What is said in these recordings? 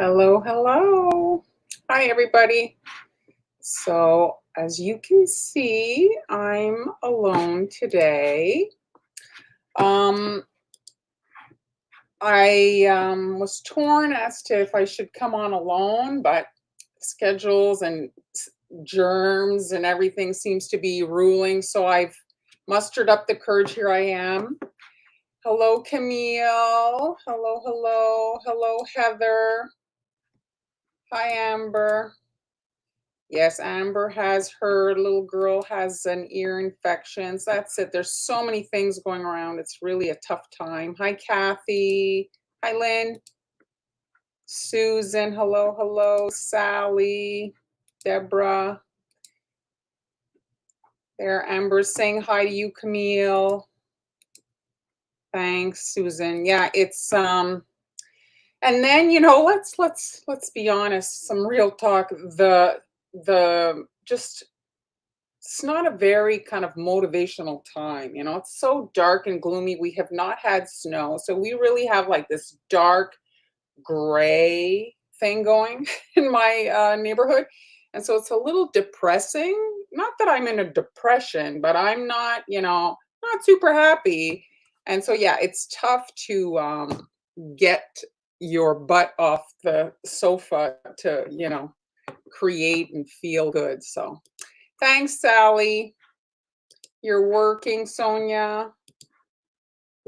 Hello, hello. Hi, everybody. So, as you can see, I'm alone today. Um, I was torn as to if I should come on alone, but schedules and germs and everything seems to be ruling. So I've mustered up the courage. Here I am. Hello, Camille. Hello, hello. Hello, Heather. Hi, Amber. Yes, Amber has her little girl has an ear infection. So that's it. There's so many things going around. It's really a tough time. Hi, Kathy. Hi, Lynn. Susan. Hello, hello. Sally. Deborah. There, Amber's saying hi to you, Camille. Thanks, Susan. Yeah, it's and then let's be honest, some real talk. The just it's not a very kind of motivational time. It's so dark and gloomy. We have not had snow, so we really have like this dark gray thing going in my neighborhood, and so it's a little depressing. Not that I'm in a depression, but I'm not super happy. And so yeah, it's tough to get your butt off the sofa to create and feel good. So thanks, Sally. You're working, Sonia.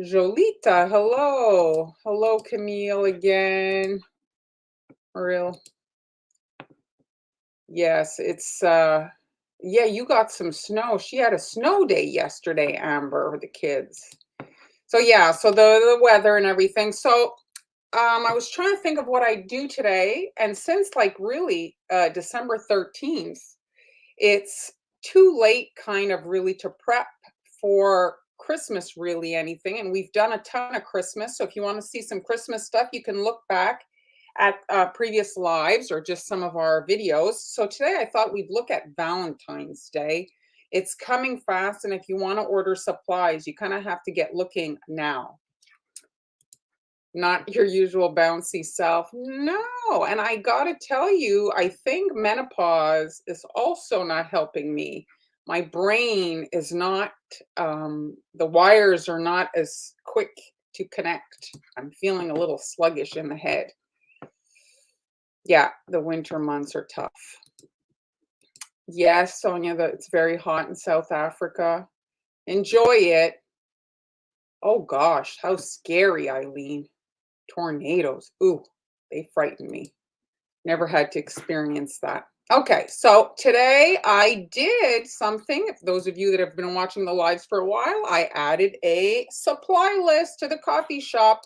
Jolita, hello. Hello, Camille again. Real. Yes, it's yeah, you got some snow. She had a snow day yesterday, Amber, with the kids. So yeah, so the weather and everything. So I was trying to think of what I do today, and since like really December 13th, it's too late kind of really to prep for Christmas, really anything. And we've done a ton of Christmas. So if you want to see some Christmas stuff, you can look back at previous lives or just some of our videos. So today I thought we'd look at Valentine's Day. It's coming fast. And if you want to order supplies, you kind of have to get looking now. Not your usual bouncy self. No. And I got to tell you, I think menopause is also not helping me. My brain is not, the wires are not as quick to connect. I'm feeling a little sluggish in the head. Yeah, the winter months are tough. Yes, Sonia, it's very hot in South Africa. Enjoy it. Oh gosh, how scary, Eileen. Tornadoes. Ooh, they frighten me. Never had to experience that. Okay, so today I did something. If those of you that have been watching the lives for a while, I added a supply list to the coffee shop.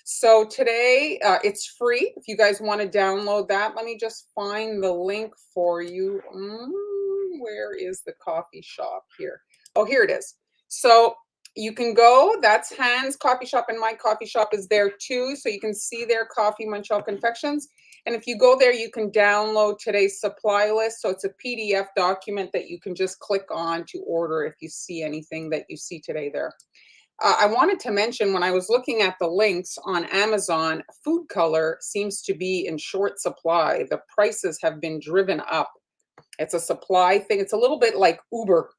So today it's free. If you guys want to download that, let me just find the link for you. Where is the coffee shop here? Oh, here it is. So you can go. That's Hans Coffee Shop, and my coffee shop is there too. So you can see their coffee, Montreal Confections. And if you go there, you can download today's supply list. So it's a PDF document that you can just click on to order if you see anything that you see today there. I wanted to mention, when I was looking at the links on Amazon, food color seems to be in short supply. The prices have been driven up. It's a supply thing. It's a little bit like Uber,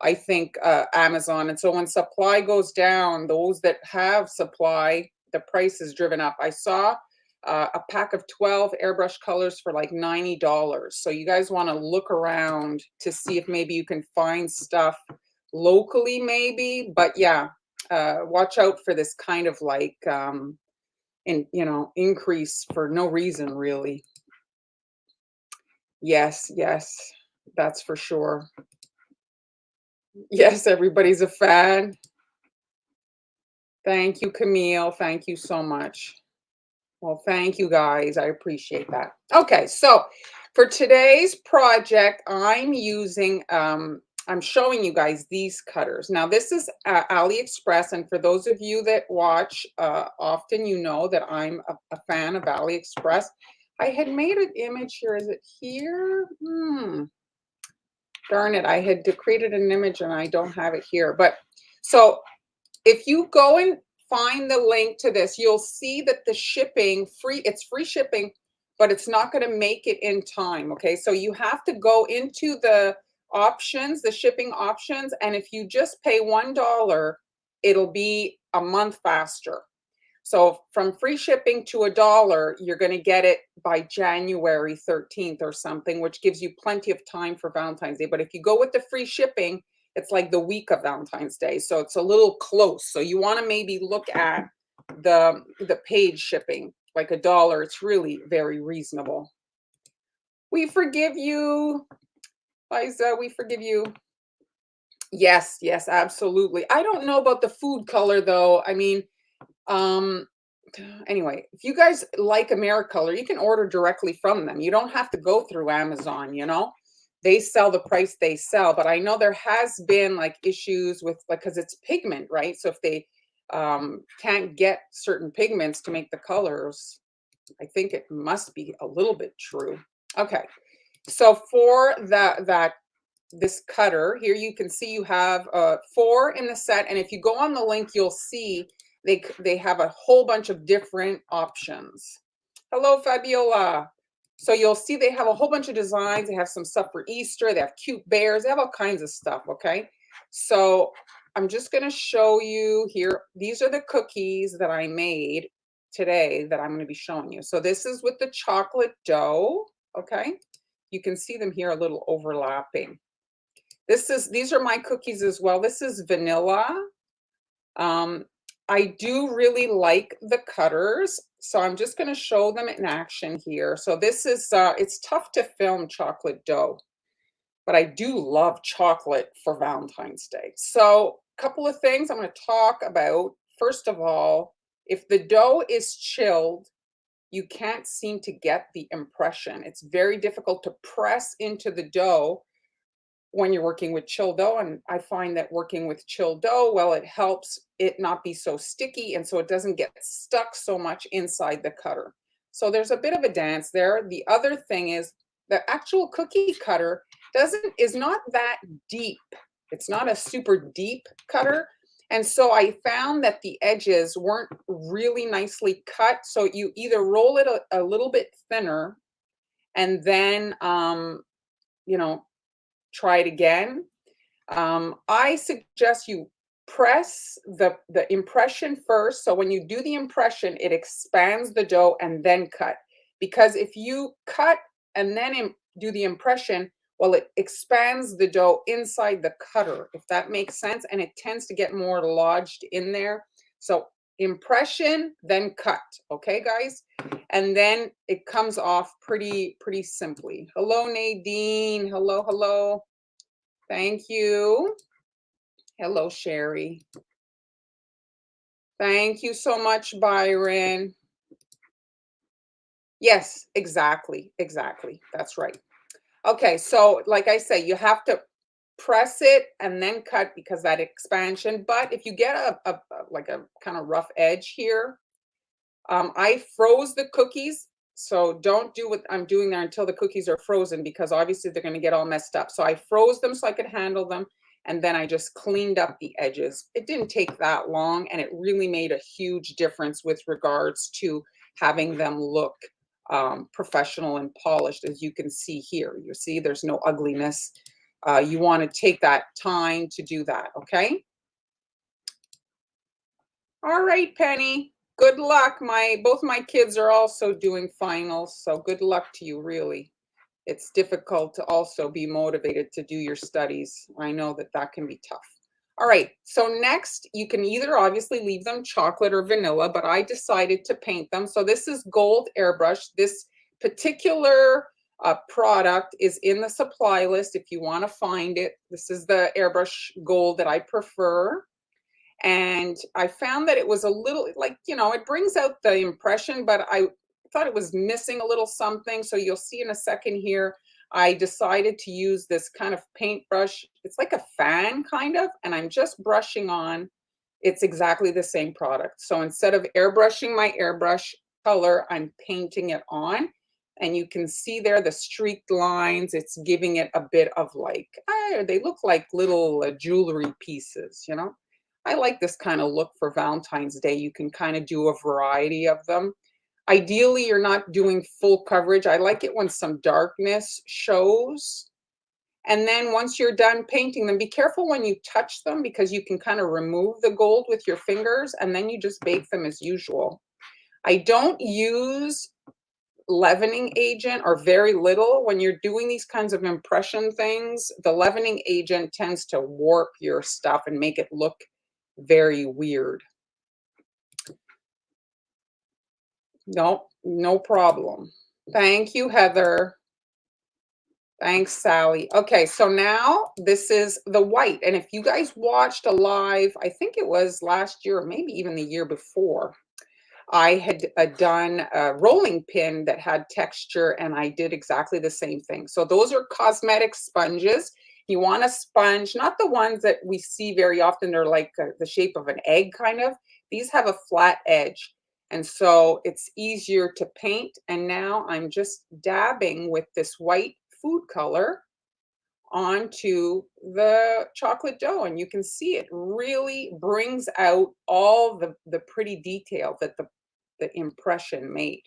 I think, Amazon. And so when supply goes down, those that have supply, the price is driven up. I saw a pack of 12 airbrush colors for like $90. So you guys want to look around to see if maybe you can find stuff locally, maybe. But yeah, watch out for this kind of like increase for no reason, really. Yes, that's for sure. Yes, everybody's a fan. Thank you, Camille. Thank you so much. Well, thank you guys. I appreciate that. Okay, so for today's project, I'm using, I'm showing you guys these cutters. Now, this is AliExpress, and for those of you that watch often, you know that I'm a fan of AliExpress. I had made an image here. Is it here? Darn it, I had created an image and I don't have it here. But so if you go and find the link to this, you'll see that the shipping, it's free shipping, but it's not going to make it in time. Okay, so you have to go into the options, the shipping options, and if you just pay $1, it'll be a month faster. So from free shipping to $1, you're going to get it by January 13th or something, which gives you plenty of time for Valentine's Day. But if you go with the free shipping, it's like the week of Valentine's Day, so it's a little close. So you want to maybe look at the paid shipping, like $1. It's really very reasonable. We forgive you, Liza. We forgive you. Yes, yes, absolutely. I don't know about the food color though. I mean, anyway, if you guys like Americolor, you can order directly from them. You don't have to go through Amazon, you know. They sell the price they sell, but I know there has been like issues with, like, because it's pigment, right? So if they can't get certain pigments to make the colors, I think it must be a little bit true. Okay, so for this cutter here, you can see you have 4 in the set, and if you go on the link, you'll see they have a whole bunch of different options. Hello, Fabiola. So you'll see they have a whole bunch of designs. They have some stuff for Easter. They have cute bears. They have all kinds of stuff, okay? So I'm just going to show you here. These are the cookies that I made today that I'm going to be showing you. So this is with the chocolate dough, okay? You can see them here a little overlapping. These are my cookies as well. This is vanilla. I do really like the cutters, so I'm just going to show them in action here. So this is, it's tough to film chocolate dough, but I do love chocolate for Valentine's Day. So a couple of things I'm going to talk about. First of all, if the dough is chilled, you can't seem to get the impression. It's very difficult to press into the dough when you're working with chilled dough. And I find that working with chilled dough, well, it helps it not be so sticky, and so it doesn't get stuck so much inside the cutter. So there's a bit of a dance there. The other thing is the actual cookie cutter is not that deep. It's not a super deep cutter. And so I found that the edges weren't really nicely cut. So you either roll it a little bit thinner and then, you know, try it again. I suggest you press the impression first. So when you do the impression, it expands the dough and then cut. Because if you cut and then do the impression, well, it expands the dough inside the cutter, if that makes sense, and it tends to get more lodged in there. So impression, then cut, okay, guys? And then it comes off pretty simply. Hello, Nadine. Hello, hello. Thank you. Hello, Sherry. Thank you so much, Byron. Yes, exactly. That's right. Okay, so like I say, you have to press it and then cut because that expansion. But if you get a like a kind of rough edge here, I froze the cookies. So don't do what I'm doing there until the cookies are frozen, because obviously they're going to get all messed up. So I froze them so I could handle them. And then I just cleaned up the edges. It didn't take that long, and it really made a huge difference with regards to having them look professional and polished, as you can see here. You see there's no ugliness. You want to take that time to do that, okay? All right, Penny. Good luck. Both my kids are also doing finals, so good luck to you, really. It's difficult to also be motivated to do your studies. I know that can be tough. All right, so next you can either obviously leave them chocolate or vanilla, but I decided to paint them. So this is gold airbrush. This particular product is in the supply list if you want to find it. This is the airbrush gold that I prefer. And I found that it was a little, like, you know, it brings out the impression, but I thought it was missing a little something. So you'll see in a second here, I decided to use this kind of paintbrush. It's like a fan kind of, and I'm just brushing on. It's exactly the same product. So instead of airbrushing my airbrush color, I'm painting it on. And you can see there the streaked lines. It's giving it a bit of like, they look like little jewelry pieces, you know. I like this kind of look for Valentine's Day. You can kind of do a variety of them. Ideally, you're not doing full coverage. I like it when some darkness shows. And then once you're done painting them, be careful when you touch them because you can kind of remove the gold with your fingers, and then you just bake them as usual. I don't use leavening agent, or very little. When you're doing these kinds of impression things, the leavening agent tends to warp your stuff and make it look very weird. Nope, no problem. Thank you, Heather. Thanks, Sally. Okay, so now this is the white. And if you guys watched a live, I think it was last year or maybe even the year before, I had done a rolling pin that had texture, and I did exactly the same thing. So those are cosmetic sponges. You want a sponge, not the ones that we see very often. They're like the shape of an egg kind of. These have a flat edge. And so it's easier to paint. And now I'm just dabbing with this white food color onto the chocolate dough, and you can see it really brings out all the pretty detail that the impression made.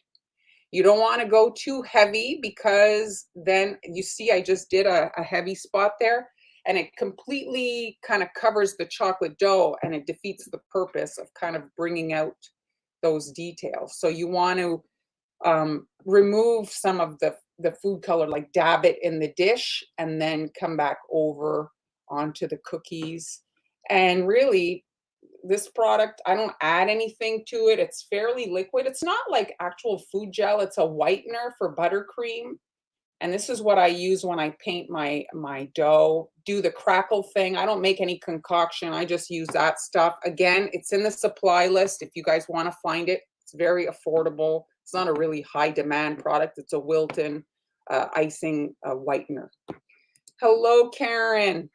You don't want to go too heavy because then you see I just did a heavy spot there, and it completely kind of covers the chocolate dough, and it defeats the purpose of kind of bringing out those details. So you want to remove some of the food color, like dab it in the dish and then come back over onto the cookies. And really, this product, I don't add anything to it. It's fairly liquid. It's not like actual food gel. It's a whitener for buttercream. And this is what I use when I paint my dough. Do the crackle thing. I don't make any concoction. I just use that stuff. Again, it's in the supply list if you guys want to find it. It's very affordable. It's not a really high demand product. It's a Wilton icing whitener. Hello, Karen.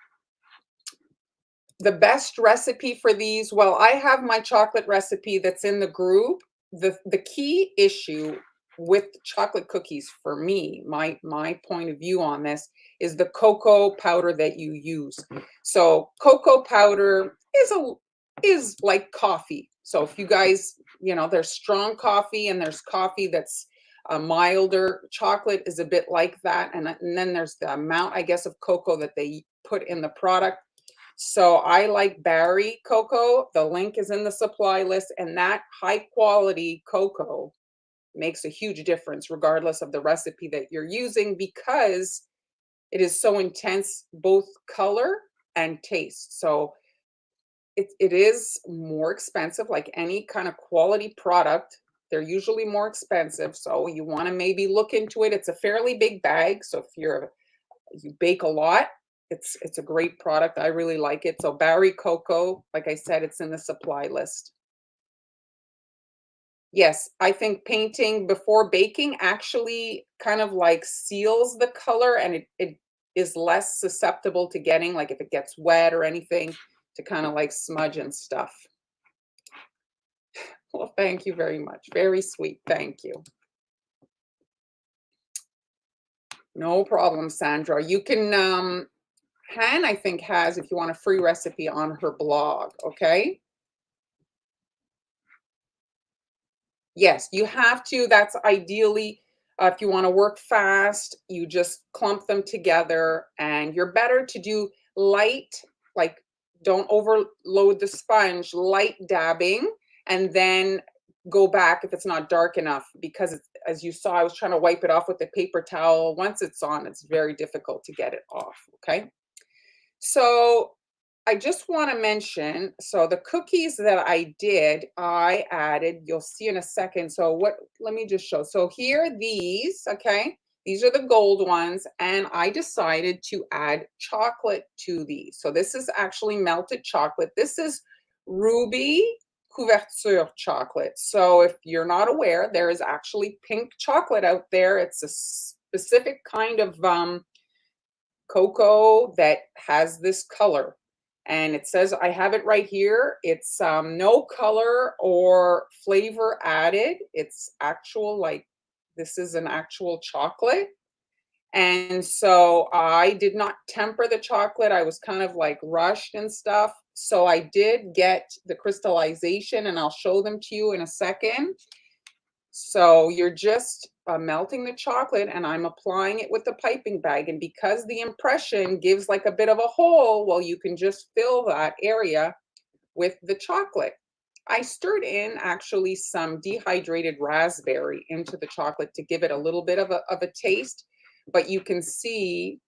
The best recipe for these, well, I have my chocolate recipe that's in the group. The key issue with chocolate cookies for me, my point of view on this, is the cocoa powder that you use. So cocoa powder is like coffee. So if you guys, there's strong coffee and there's coffee that's milder. Chocolate is a bit like that, and then there's the amount, I guess, of cocoa that they put in the product. So I like Barry cocoa. The link is in the supply list, and that high quality cocoa makes a huge difference regardless of the recipe that you're using, because it is so intense, both color and taste. So it is more expensive, like any kind of quality product. They're usually more expensive. So you want to maybe look into it. It's a fairly big bag. So if you bake a lot, it's a great product. I really like it. So Barry Cocoa, like I said, it's in the supply list. Yes, I think painting before baking actually kind of like seals the color, and it is less susceptible to getting, like if it gets wet or anything, to kind of like smudge and stuff. Well, thank you very much. Very sweet. Thank you. No problem, Sandra. You can, Han, I think, has, if you want a free recipe on her blog, okay? Yes, you have to. That's ideally, if you want to work fast, you just clump them together, and you're better to do light, like don't overload the sponge, light dabbing, and then go back if it's not dark enough, because it's, as you saw, I was trying to wipe it off with the paper towel. Once it's on, it's very difficult to get it off, okay? So I just want to mention, so the cookies that I did, I added, you'll see in a second. So let me just show. So here, these, okay, these are the gold ones, and I decided to add chocolate to these. So this is actually melted chocolate. This is ruby couverture chocolate. So if you're not aware, there is actually pink chocolate out there. It's a specific kind of cocoa that has this color, and it says, I have it right here, it's no color or flavor added. It's actual, like, this is an actual chocolate. And so I did not temper the chocolate. I was kind of like rushed and stuff, so I did get the crystallization, and I'll show them to you in a second. So you're just melting the chocolate and I'm applying it with the piping bag. And because the impression gives like a bit of a hole, well, you can just fill that area with the chocolate. I stirred in actually some dehydrated raspberry into the chocolate to give it a little bit of a taste, but you can see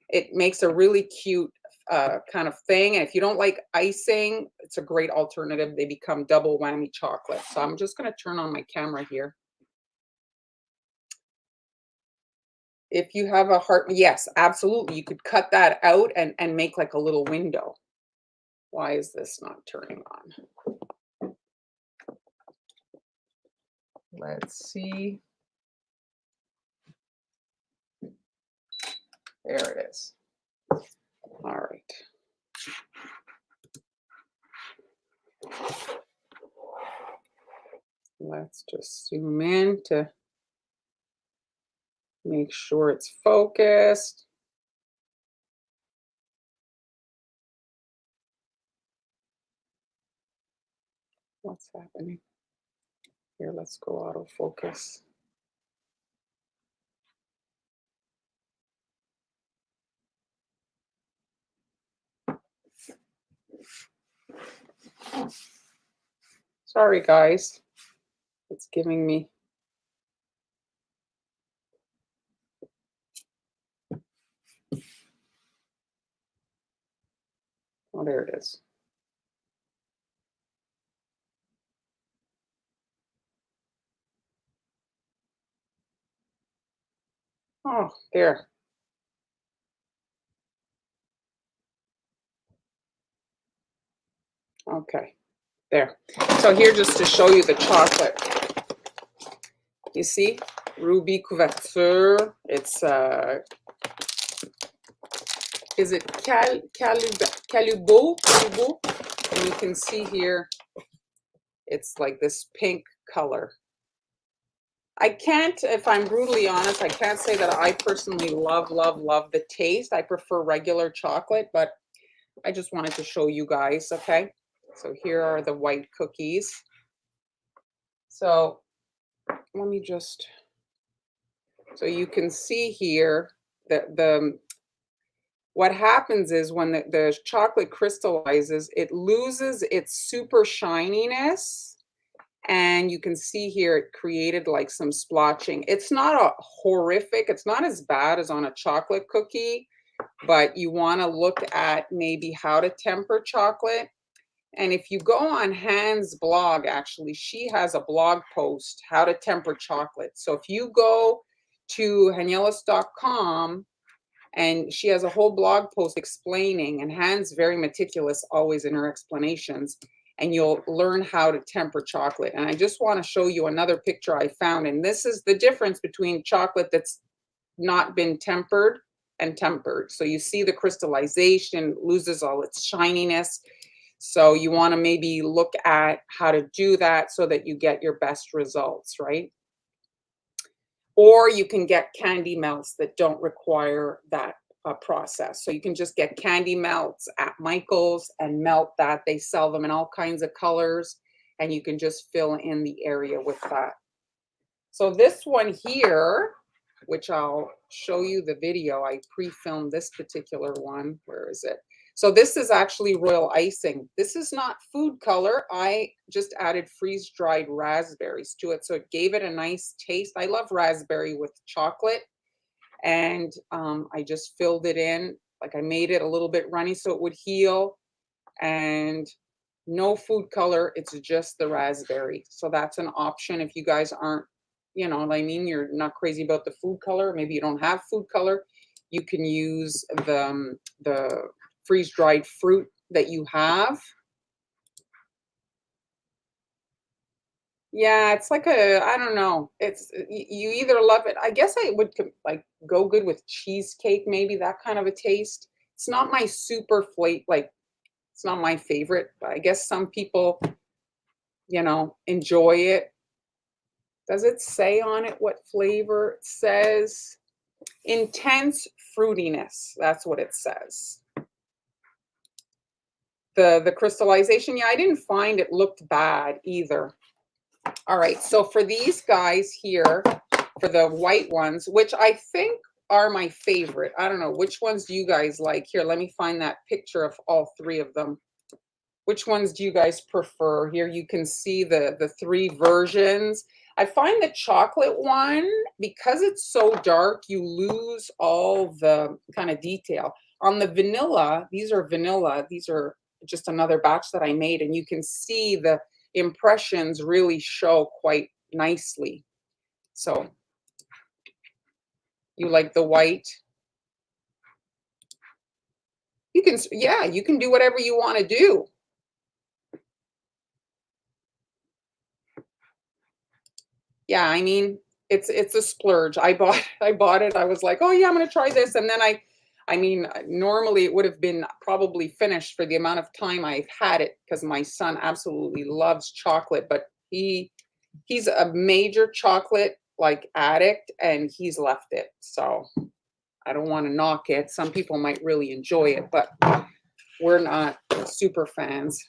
it makes a really cute kind of thing. And if you don't like icing, it's a great alternative. They become double whammy chocolate. So I'm just going to turn on my camera here. If you have a heart, yes, absolutely. You could cut that out and make like a little window. Why is this not turning on? Let's see. There it is. All right. Let's just zoom in to make sure it's focused. What's happening? Here, let's go autofocus. Sorry, guys. It's giving me. Oh, there it is. Oh, there. Okay, there. So here, just to show you the chocolate. You see, Ruby Couverture. It's is it Calubo? And you can see here, it's like this pink color. I can't, if I'm brutally honest, I can't say that I personally love the taste. I prefer regular chocolate, but I just wanted to show you guys, okay? So here are the white cookies. So let me just, so you can see here that what happens is when the chocolate crystallizes, it loses its super shininess. And you can see here it created like some splotching. It's not a horrific, it's not as bad as on a chocolate cookie, but you want to look at maybe how to temper chocolate. And if you go on Han's blog, actually, she has a blog post, how to temper chocolate. So if you go to hanielis.com, and she has a whole blog post explaining, and Han's very meticulous always in her explanations, and you'll learn how to temper chocolate. And I just want to show you another picture I found. And this is the difference between chocolate that's not been tempered and tempered. So you see the crystallization loses all its shininess. So you want to maybe look at how to do that so that you get your best results, right? Or you can get candy melts that don't require that process. So you can just get candy melts at Michael's and melt that. They sell them in all kinds of colors, and you can just fill in the area with that. So this one here, which I'll show you the video, I pre-filmed this particular one. Where is it? So this is actually royal icing. This is not food color. I just added freeze-dried raspberries to it, so it gave it a nice taste. I love raspberry with chocolate, and I just filled it in. Like I made it a little bit runny so it would heal, and no food color. It's just the raspberry. So that's an option if you guys aren't, you know what I mean, you're not crazy about the food color. Maybe you don't have food color. You can use the freeze-dried fruit that you have. Yeah, it's like a, I don't know. It's you either love it. I guess I would like go good with cheesecake, maybe that kind of a taste. It's not my super like it's not my favorite, but I guess some people, you know, enjoy it. Does it say on it what flavor? It says intense fruitiness. That's what it says. The crystallization, yeah, I didn't find it looked bad either. All right, so for these guys here, for the white ones, which I think are my favorite. I don't know, which ones do you guys like? Here, let me find that picture of all three of them. Which ones do you guys prefer? Here you can see the three versions. I find the chocolate one, because it's so dark, you lose all the kind of detail. On the vanilla, these are vanilla. These are just another batch that I made, and you can see the impressions really show quite nicely. So you like the white? You can, yeah, you can do whatever you want to do. Yeah, I mean, it's a splurge. I bought it. I was like, "Oh yeah, I'm gonna try this." And then I mean, normally it would have been probably finished for the amount of time I've had it because my son absolutely loves chocolate, but he's a major chocolate like addict and he's left it. So I don't want to knock it. Some people might really enjoy it, but we're not super fans.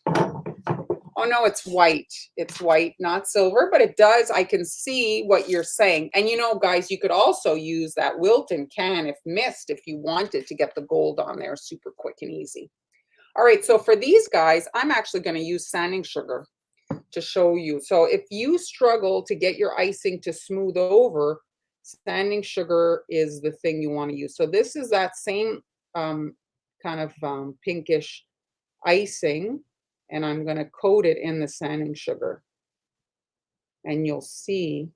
Oh no, it's white. It's white, not silver, but it does. I can see what you're saying. And you know, guys, you could also use that Wilton can if missed, if you wanted to get the gold on there super quick and easy. All right, so for these guys, I'm actually going to use sanding sugar to show you. So if you struggle to get your icing to smooth over, sanding sugar is the thing you want to use. So this is that same kind of pinkish icing, and I'm going to coat it in the sanding sugar. And you'll see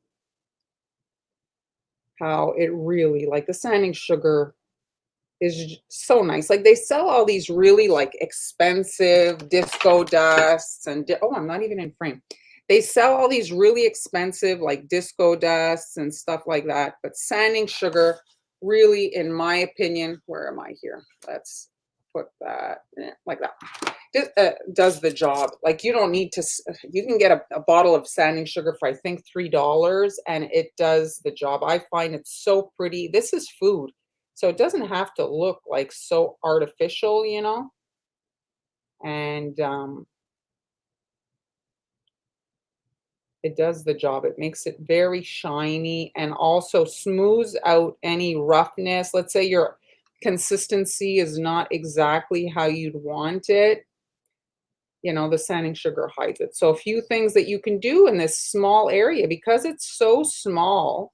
how it really, like the sanding sugar is so nice. Like they sell all these really like expensive disco dusts and oh, I'm not even in frame. They sell all these really expensive like disco dusts and stuff like that. But sanding sugar really, in my opinion, where am I here? Let's put that like that. Does the job. Like you don't need to, you can get a bottle of sanding sugar for I think $3 and it does the job. I find it so pretty. This is food. So it doesn't have to look like so artificial, you know? And it does the job. It makes it very shiny and also smooths out any roughness. Let's say your consistency is not exactly how you'd want it. You know, the sanding sugar hides it. So a few things that you can do in this small area, because it's so small.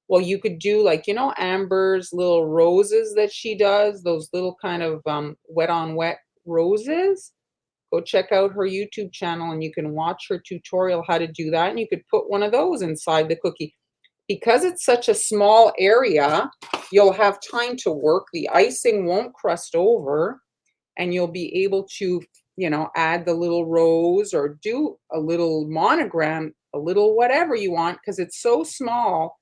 Well, you could do like, you know, Amber's little roses that she does, those little kind of wet on wet roses. Go check out her YouTube channel and you can watch her tutorial how to do that. And you could put one of those inside the cookie. Because it's such a small area, you'll have time to work. The icing won't crust over and you'll be able to, you know, add the little rose or do a little monogram, a little whatever you want, because it's so small.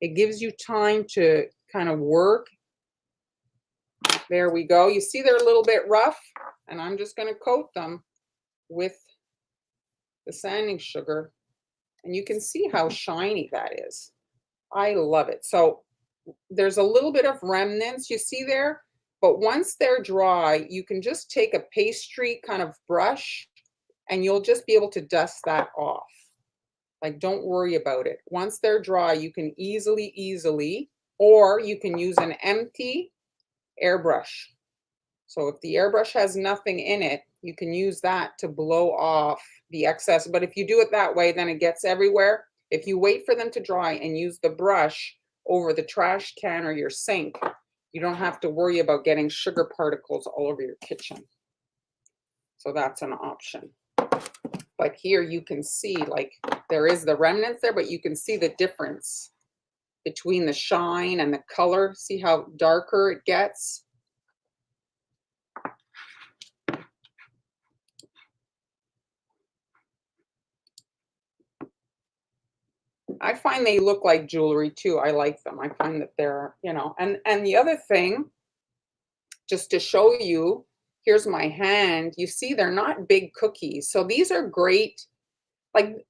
It gives you time to kind of work. There we go. You see they're a little bit rough, and I'm just going to coat them with the sanding sugar, and you can see how shiny that is. I love it. So there's a little bit of remnants you see there, but once they're dry, you can just take a pastry kind of brush, and you'll just be able to dust that off. Like, don't worry about it. Once they're dry, you can easily, or you can use an empty airbrush. So if the airbrush has nothing in it, you can use that to blow off the excess. But if you do it that way, then it gets everywhere. If you wait for them to dry and use the brush over the trash can or your sink, you don't have to worry about getting sugar particles all over your kitchen. So that's an option. But here you can see like there is the remnants there, but you can see the difference between the shine and the color. See how darker it gets? I find they look like jewelry too. I like them. I find that they're, you know, and the other thing, just to show you, here's my hand. You see they're not big cookies. So these are great. Like,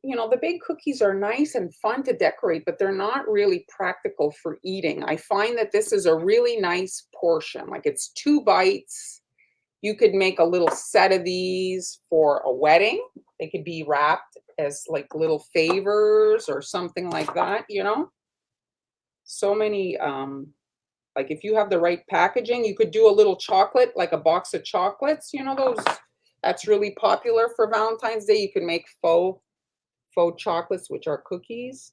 you know, the big cookies are nice and fun to decorate, but they're not really practical for eating. I find that this is a really nice portion. Like it's 2 bites You could make a little set of these for a wedding. They could be wrapped as like little favors or something like that, you know? So many, like if you have the right packaging, you could do a little chocolate, like a box of chocolates, you know, those that's really popular for Valentine's Day. You can make faux chocolates, which are cookies.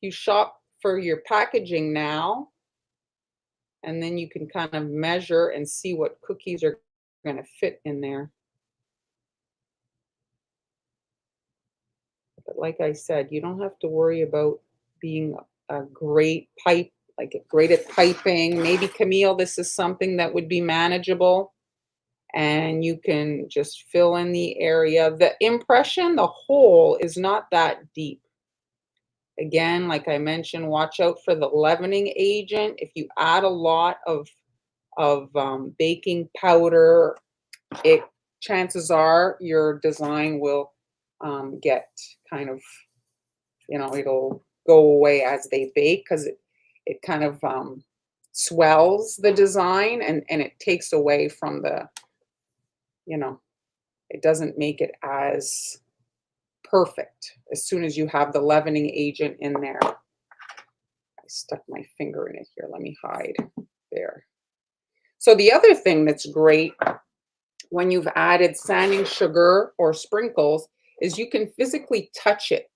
You shop for your packaging now, and then you can kind of measure and see what cookies are going to fit in there. But like I said, you don't have to worry about being a great pipe, like great at piping. Maybe Camille, this is something that would be manageable, and you can just fill in the area. The impression, the hole is not that deep. Again, like I mentioned, watch out for the leavening agent. If you add a lot of baking powder, it chances are your design will get kind of, you know, it'll go away as they bake because it kind of swells the design and it takes away from the, you know, it doesn't make it as perfect as soon as you have the leavening agent in there. I stuck my finger in it here. Let me hide there. So the other thing that's great when you've added sanding sugar or sprinkles is you can physically touch it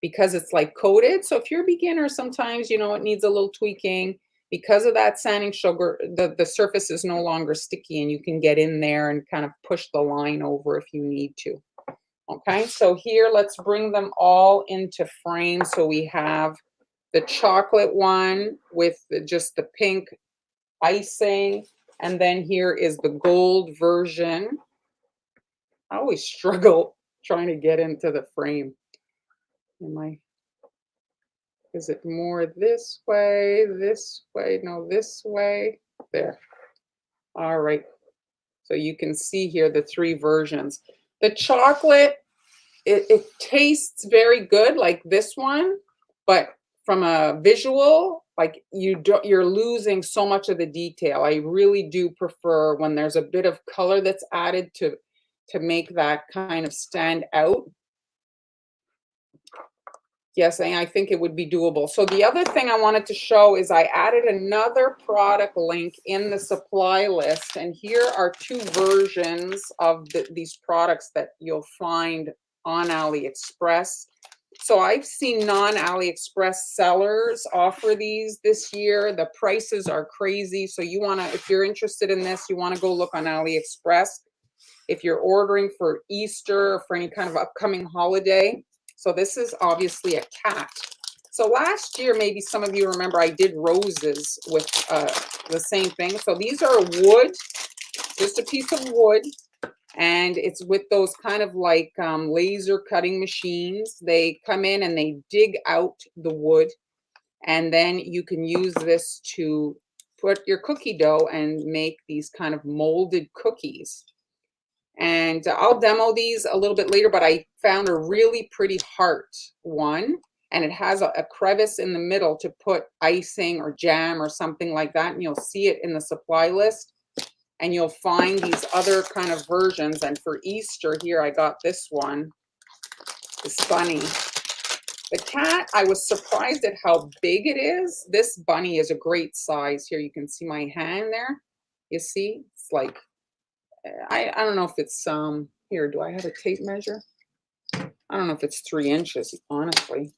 because it's like coated. So if you're a beginner, sometimes, you know, it needs a little tweaking. Because of that sanding sugar, the surface is no longer sticky and you can get in there and kind of push the line over if you need to. Okay, so here let's bring them all into frame. So we have the chocolate one with just the pink icing, and then here is the gold version. I always struggle trying to get into the frame. Is it more this way, this way? No, this way. There. All right. So you can see here the three versions. The chocolate, it tastes very good like this one, but from a visual, like you're losing so much of the detail. I really do prefer when there's a bit of color that's added to make that kind of stand out. Yes, I think it would be doable. So the other thing I wanted to show is I added another product link in the supply list, and here are two versions of these products that you'll find on AliExpress. So I've seen non-AliExpress sellers offer these this year. The prices are crazy. So you want to, if you're interested in this, you want to go look on AliExpress. If you're ordering for Easter or for any kind of upcoming holiday. So this is obviously a cat. So last year, maybe some of you remember I did roses with the same thing. So these are wood, just a piece of wood. And it's with those kind of like laser cutting machines. They come in and they dig out the wood. And then you can use this to put your cookie dough and make these kind of molded cookies. And I'll demo these a little bit later, but I found a really pretty heart one, and it has a crevice in the middle to put icing or jam or something like that, and you'll see it in the supply list. And you'll find these other kind of versions, and for Easter here, I got this one, this bunny. The cat, I was surprised at how big it is. This bunny is a great size. Here you can see my hand there. You see, it's like, I don't know if it's here, do I have a tape measure? I don't know if it's 3 inches, honestly.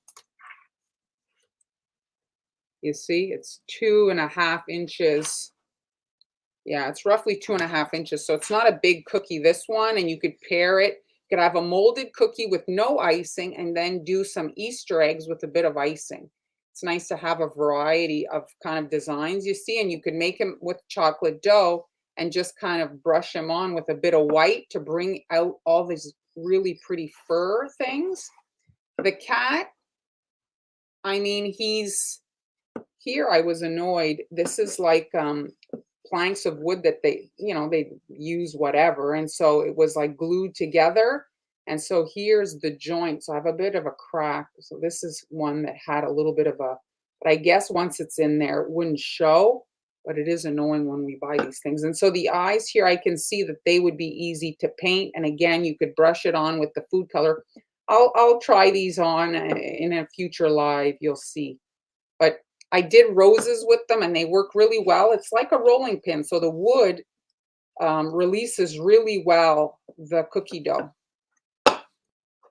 You see, it's 2.5 inches. Yeah, it's roughly 2.5 inches. So it's not a big cookie, this one, and you could pair it. You could have a molded cookie with no icing and then do some Easter eggs with a bit of icing. It's nice to have a variety of kind of designs, you see, and you could make them with chocolate dough and just kind of brush them on with a bit of white to bring out all these really pretty fur things. The cat, I mean, he's here. I was annoyed. This is like planks of wood that they, you know, they use whatever. And so it was like glued together. And so here's the joint. So I have a bit of a crack. So this is one that had a little bit of a, but I guess once it's in there, it wouldn't show. but it is annoying when we buy these things. And so the eyes here, I can see that they would be easy to paint. And again, you could brush it on with the food color. I'll try these on in a future live, you'll see. But I did roses with them and they work really well. It's like a rolling pin, so the wood releases really well the cookie dough.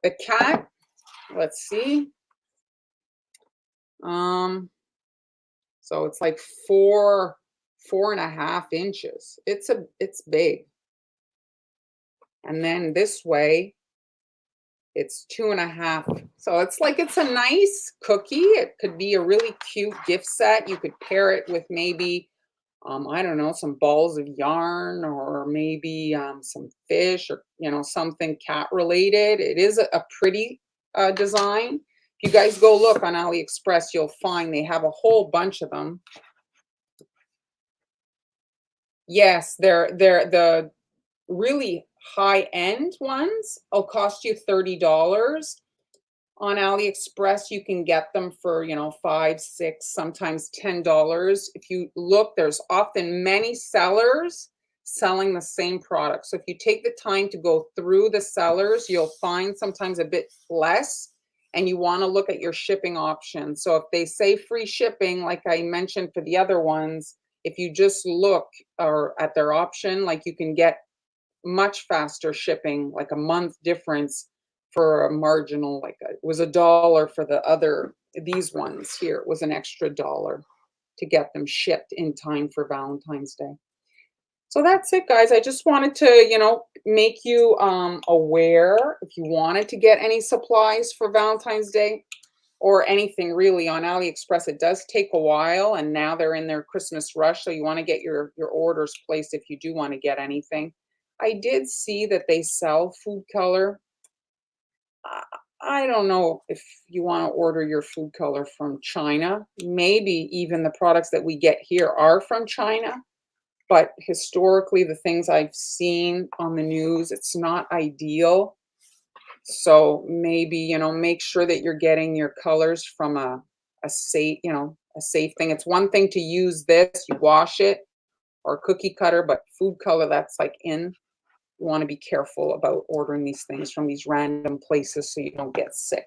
The cat, let's see. So it's like 4.5 inches. It's big. And then this way, it's 2.5. So it's like it's a nice cookie. It could be a really cute gift set. You could pair it with maybe I don't know, some balls of yarn or maybe some fish or, something cat related. It is a pretty design. If you guys go look on AliExpress, you'll find they have a whole bunch of them. Yes, they're the really high end ones will cost you $30. On AliExpress, you can get them for, 5, 6, sometimes $10. If you look, there's often many sellers selling the same product. So if you take the time to go through the sellers, you'll find sometimes a bit less, and you want to look at your shipping options. So if they say free shipping, like I mentioned for the other ones, if you just look or at their option, like you can get much faster shipping, like a month difference for a marginal, like it was $1 for the other, these ones here, it was an extra $1 to get them shipped in time for Valentine's Day. So that's it, guys. I just wanted to, make you aware if you wanted to get any supplies for Valentine's Day or anything really on AliExpress. It does take a while, and now they're in their Christmas rush, so you want to get your orders placed if you do want to get anything. I did see that they sell food color. I don't know if you want to order your food color from China. Maybe even the products that we get here are from China, but historically, the things I've seen on the news, it's not ideal. So maybe, make sure that you're getting your colors from a safe, a safe thing. It's one thing to use this, you wash it, or cookie cutter, but food color, that's like in. You want to be careful about ordering these things from these random places so you don't get sick.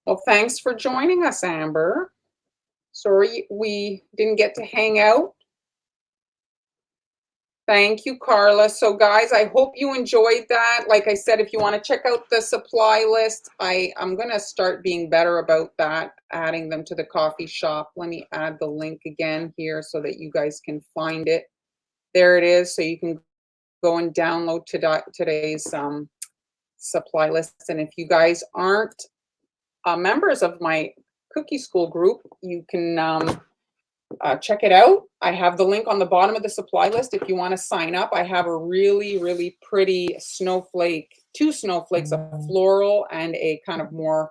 Well, thanks for joining us, Amber. Sorry we didn't get to hang out. Thank you, Carla. So guys, I hope you enjoyed that. Like I said, if you want to check out the supply list, I'm going to start being better about that, adding them to the coffee shop. Let me add the link again here so that you guys can find it. There it is. So you can go and download today's supply list. And if you guys aren't members of my cookie school group, you can check it out. I have the link on the bottom of the supply list if you want to sign up. I have a really, really pretty snowflake, 2 snowflakes, a floral and a kind of more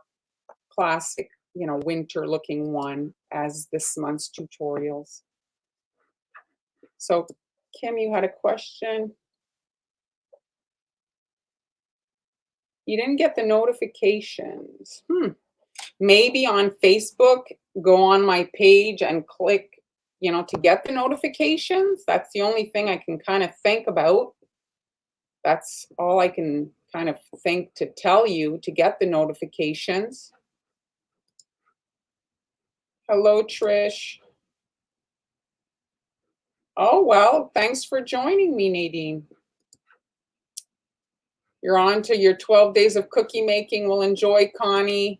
classic, winter looking one as this month's tutorials. So Kim, you had a question. You didn't get the notifications. Maybe on Facebook, go on my page and click, to get the notifications. That's the only thing I can kind of think about. That's all I can kind of think to tell you to get the notifications. Hello, Trish. Oh, well, thanks for joining me, Nadine. You're on to your 12 days of cookie making. We'll enjoy, Connie.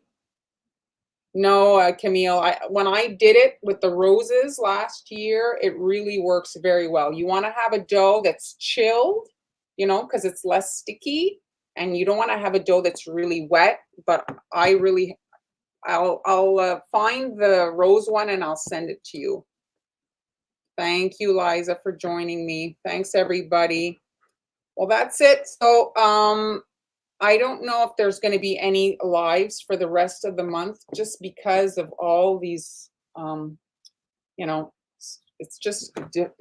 No, Camille, when I did it with the roses last year, it really works very well. You want to have a dough that's chilled, because it's less sticky, and you don't want to have a dough that's really wet, but I'll find the rose one and I'll send it to you. Thank you, Liza, for joining me. Thanks, everybody. Well, that's it. So, I don't know if there's going to be any lives for the rest of the month, just because of all these, it's just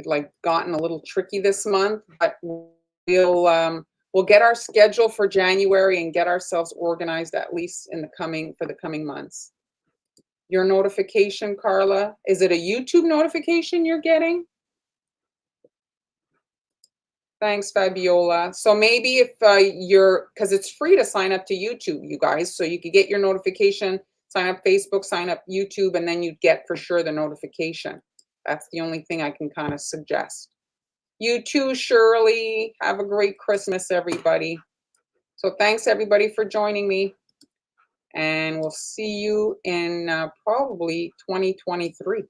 like gotten a little tricky this month, but we'll get our schedule for January and get ourselves organized at least for the coming months. your notification, Carla? Is it a YouTube notification you're getting? Thanks, Fabiola. So maybe if because it's free to sign up to YouTube, you guys, so you could get your notification, sign up Facebook, sign up YouTube, and then you'd get for sure the notification. That's the only thing I can kind of suggest. You too, Shirley. Have a great Christmas, everybody. So thanks, everybody, for joining me. And we'll see you in probably 2023.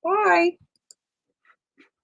Bye.